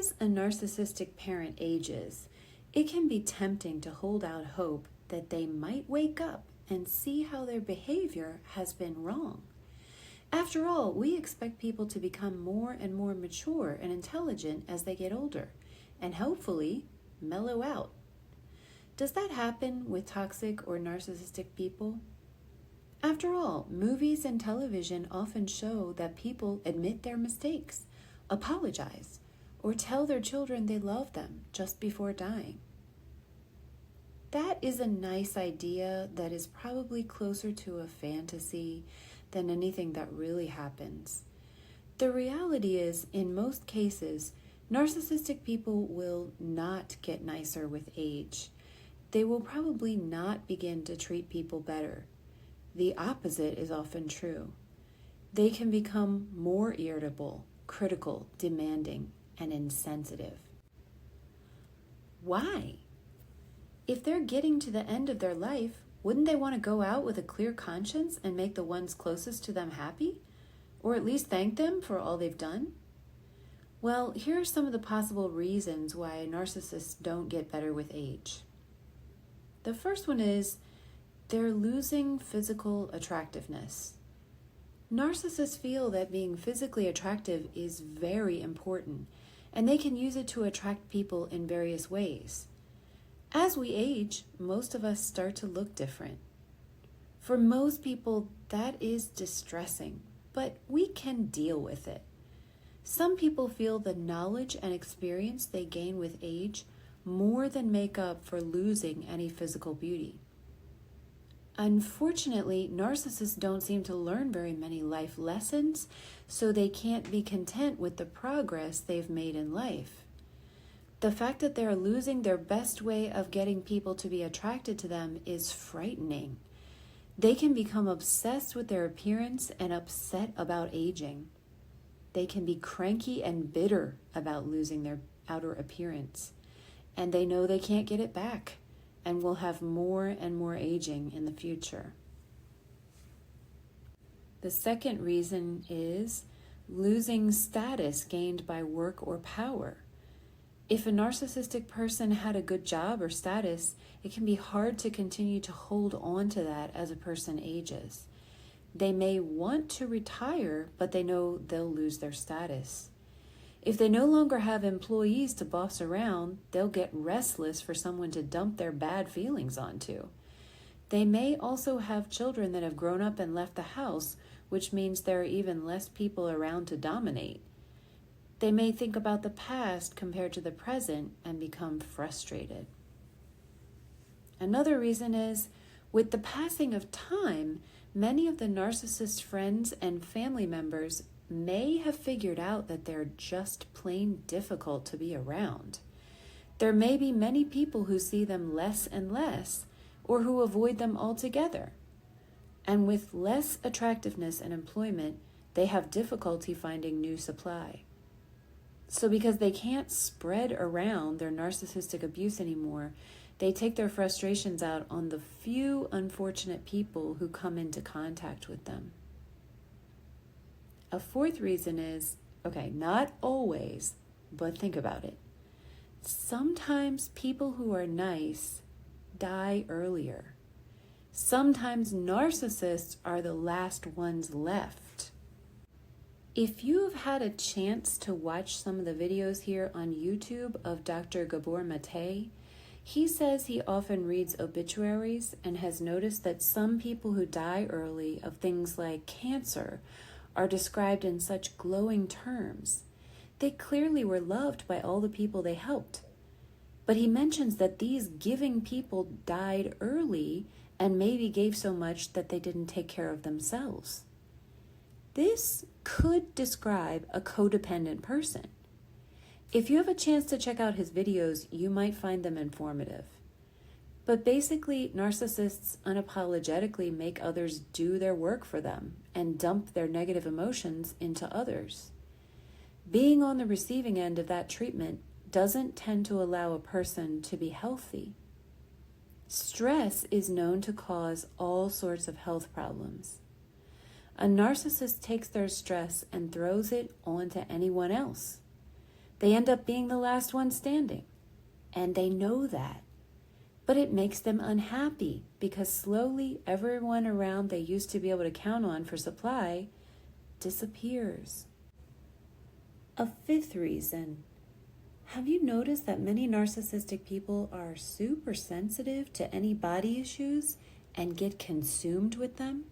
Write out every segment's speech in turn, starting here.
As a narcissistic parent ages, it can be tempting to hold out hope that they might wake up and see how their behavior has been wrong. After all, we expect people to become more and more mature and intelligent as they get older, and hopefully mellow out. Does that happen with toxic or narcissistic people? After all, movies and television often show that people admit their mistakes, apologize, or tell their children they love them just before dying. That is a nice idea that is probably closer to a fantasy than anything that really happens. The reality is, in most cases, narcissistic people will not get nicer with age. They will probably not begin to treat people better. The opposite is often true. They can become more irritable, critical, demanding, and insensitive. Why? If they're getting to the end of their life, wouldn't they want to go out with a clear conscience and make the ones closest to them happy? Or at least thank them for all they've done? Well, here are some of the possible reasons why narcissists don't get better with age. The first one is they're losing physical attractiveness. Narcissists feel that being physically attractive is very important, and they can use it to attract people in various ways. As we age, most of us start to look different. For most people, that is distressing, but we can deal with it. Some people feel the knowledge and experience they gain with age more than make up for losing any physical beauty. Unfortunately, narcissists don't seem to learn very many life lessons, so they can't be content with the progress they've made in life. The fact that they're losing their best way of getting people to be attracted to them is frightening. They can become obsessed with their appearance and upset about aging. They can be cranky and bitter about losing their outer appearance, and they know they can't get it back and will have more and more aging in the future. The second reason is losing status gained by work or power. If a narcissistic person had a good job or status, it can be hard to continue to hold on to that as a person ages. They may want to retire, but they know they'll lose their status. If they no longer have employees to boss around, they'll get restless for someone to dump their bad feelings onto. They may also have children that have grown up and left the house, which means there are even less people around to dominate. They may think about the past compared to the present and become frustrated. Another reason is, with the passing of time, many of the narcissist's friends and family members may have figured out that they're just plain difficult to be around. There may be many people who see them less and less, or who avoid them altogether. And with less attractiveness and employment, they have difficulty finding new supply. So because they can't spread around their narcissistic abuse anymore, they take their frustrations out on the few unfortunate people who come into contact with them. A fourth reason is, not always, but think about it. Sometimes people who are nice die earlier. Sometimes narcissists are the last ones left. If you have had a chance to watch some of the videos here on YouTube of Dr. Gabor Mate, he says he often reads obituaries and has noticed that some people who die early of things like cancer are described in such glowing terms. They clearly were loved by all the people they helped. But he mentions that these giving people died early and maybe gave so much that they didn't take care of themselves. This could describe a codependent person. If you have a chance to check out his videos, you might find them informative. But basically, narcissists unapologetically make others do their work for them and dump their negative emotions into others. Being on the receiving end of that treatment doesn't tend to allow a person to be healthy. Stress is known to cause all sorts of health problems. A narcissist takes their stress and throws it onto anyone else. They end up being the last one standing, and they know that. But it makes them unhappy because slowly everyone around they used to be able to count on for supply disappears. A fifth reason. Have you noticed that many narcissistic people are super sensitive to any body issues and get consumed with them?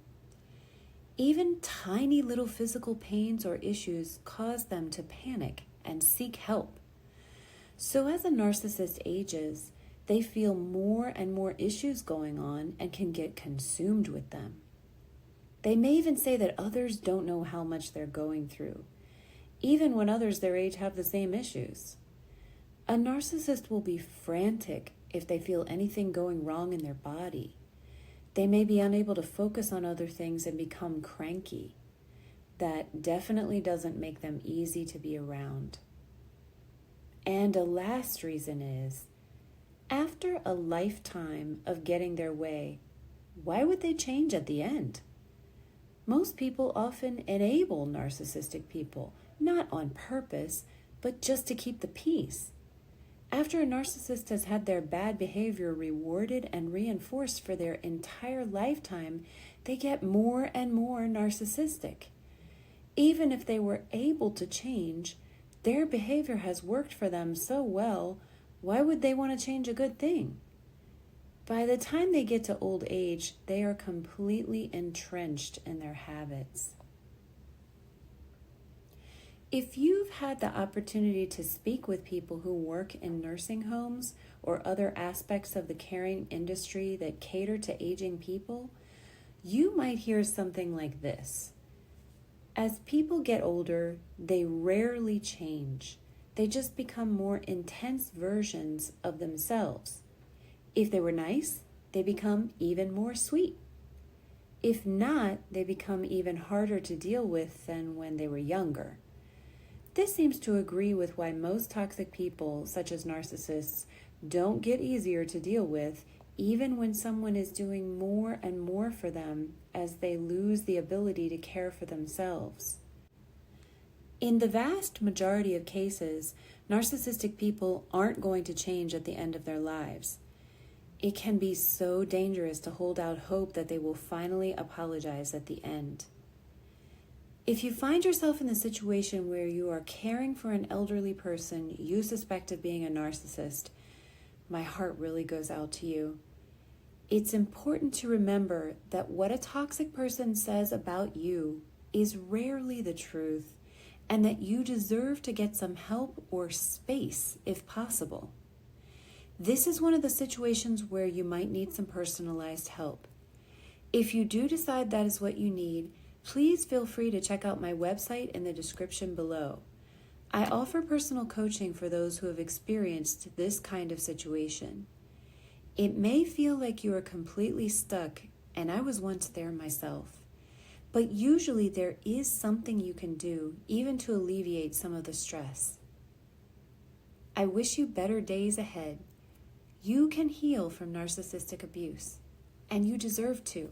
Even tiny little physical pains or issues cause them to panic and seek help. So as a narcissist ages, they feel more and more issues going on and can get consumed with them. They may even say that others don't know how much they're going through, even when others their age have the same issues. A narcissist will be frantic if they feel anything going wrong in their body. They may be unable to focus on other things and become cranky. That definitely doesn't make them easy to be around. And a last reason is, after a lifetime of getting their way, why would they change at the end? Most people often enable narcissistic people, not on purpose, but just to keep the peace. After a narcissist has had their bad behavior rewarded and reinforced for their entire lifetime, they get more and more narcissistic. Even if they were able to change, their behavior has worked for them so well, why would they want to change a good thing? By the time they get to old age, they are completely entrenched in their habits. If you've had the opportunity to speak with people who work in nursing homes or other aspects of the caring industry that cater to aging people, you might hear something like this. As people get older, they rarely change. They just become more intense versions of themselves. If they were nice, they become even more sweet. If not, they become even harder to deal with than when they were younger. This seems to agree with why most toxic people, such as narcissists, don't get easier to deal with, even when someone is doing more and more for them as they lose the ability to care for themselves. In the vast majority of cases, narcissistic people aren't going to change at the end of their lives. It can be so dangerous to hold out hope that they will finally apologize at the end. If you find yourself in the situation where you are caring for an elderly person you suspect of being a narcissist, my heart really goes out to you. It's important to remember that what a toxic person says about you is rarely the truth, and that you deserve to get some help or space if possible. This is one of the situations where you might need some personalized help. If you do decide that is what you need, please feel free to check out my website in the description below. I offer personal coaching for those who have experienced this kind of situation. It may feel like you are completely stuck, and I was once there myself. But usually there is something you can do, even to alleviate some of the stress. I wish you better days ahead. You can heal from narcissistic abuse, and you deserve to.